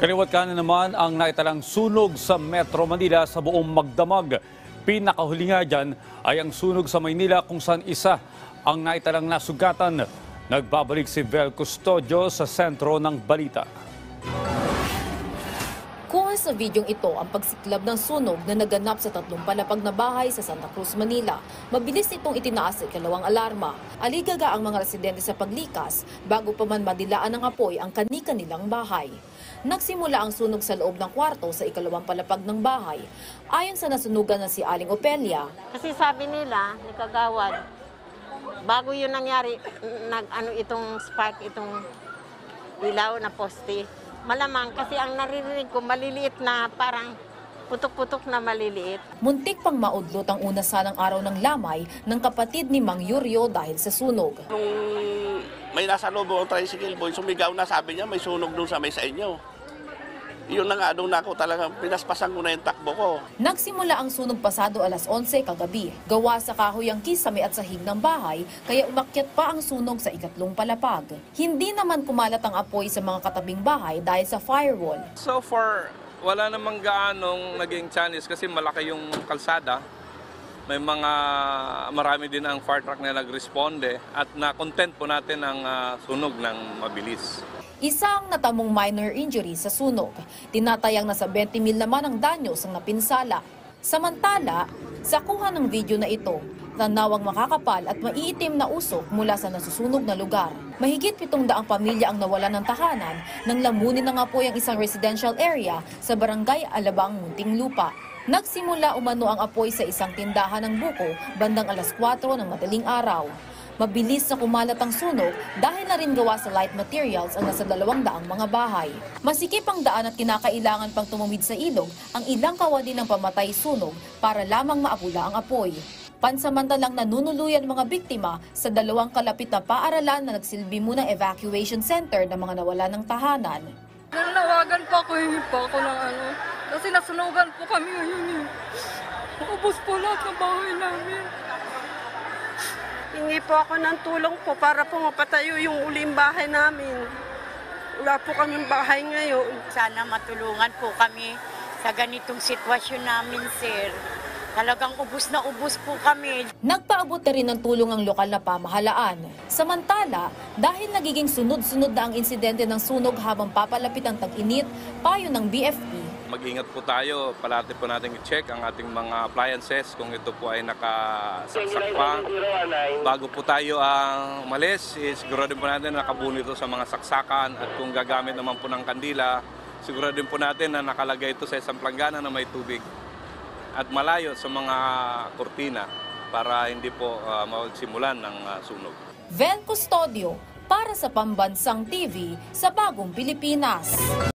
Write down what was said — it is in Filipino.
Kaliwat kanan naman ang naitalang sunog sa Metro Manila sa buong Magdamag. Pinakahuli nga dyan ay ang sunog sa Maynila kung saan isa ang naitalang nasugatan. Nagbabalik si Vel Custodio sa sentro ng balita. Kuha sa videong ito ang pagsiklab ng sunog na naganap sa 3 palapag na bahay sa Santa Cruz, Manila. Mabilis itong itinaas sa ikalawang alarma. Aligaga ang mga residente sa paglikas bago pa man madilaan ng apoy ang kani-kanilang bahay. Nagsimula ang sunog sa loob ng kwarto sa ikalawang palapag ng bahay. Ayon sa nasunugan na si Aling Opelia, kasi sabi nila, ni Kagawad, bago yun nangyari, itong spark, itong ilaw na poste. Malamang kasi ang naririnig ko maliliit na parang putok-putok na maliliit. Muntik pang maudlot ang una sanang araw ng lamay ng kapatid ni Mang Yurio dahil sa sunog. Nung may nasa loob ng tricycle boy, sumigaw na, sabi niya may sunog doon sa may sa inyo. Yun na nga, doon na ako talagang pinaspasan ko na yung takbo ko. Nagsimula ang sunog pasado alas 11 kagabi. Gawa sa kahoy ang kisame at sahig ng bahay, kaya umakyat pa ang sunog sa ikatlong palapag. Hindi naman kumalat ang apoy sa mga katabing bahay dahil sa firewall. So far, wala namang gaanong naging challenge kasi malaki yung kalsada. May marami din ang fire truck na nagresponde at na-content po natin ang sunog ng mabilis. Isang natamong minor injury sa sunog. Tinatayang nasa 20 mil naman ang danyos ang napinsala. Samantala, sa kuha ng video na ito, tanawang makakapal at maiitim na usok mula sa nasusunog na lugar. Mahigit 700 pamilya ang nawalan ng tahanan nang lamunin ng apoy ang isang residential area sa barangay Alabang, Muntinlupa. Nagsimula umano ang apoy sa isang tindahan ng buko bandang alas 4 ng madaling araw. Mabilis na kumalat ang sunog dahil na rin gawa sa light materials ang nasa 200 mga bahay. Masikip ang daan at kinakailangan pang tumawid sa ilog ang ilang kawani ng pamatay sunog para lamang maapula ang apoy. Pansamantalang nanunuluyan mga biktima sa 2 kalapit na paaralan na nagsilbi munang evacuation center ng mga nawala ng tahanan. Nanawagan po ako, hingi po ako ng kasi nasunugan po kami ngayon. Naubos po lahat ng bahay namin. Hingi po ako ng tulong po para po mapatayo yung uling bahay namin. Wala po kaming bahay ngayon. Sana matulungan po kami sa ganitong sitwasyon namin, sir. Talagang ubos na ubos po kami. Nagpaabot na rin ng tulong ang lokal na pamahalaan. Samantala, dahil nagiging sunod-sunod na ang insidente ng sunog habang papalapit ang tag-init, payo ng BFP. Mag-ingat po tayo, palagi po natin i-check ang ating mga appliances kung ito po ay nakasaksak pa. Bago po tayo umalis, siguro din po natin nakabuno ito sa mga saksakan at kung gagamit naman po ng kandila, siguro din po natin na nakalagay ito sa isang planggana na may tubig at malayo sa mga kurtina para hindi po magsimulan ng sunog. Vel Custodio para sa Pambansang TV sa Bagong Pilipinas.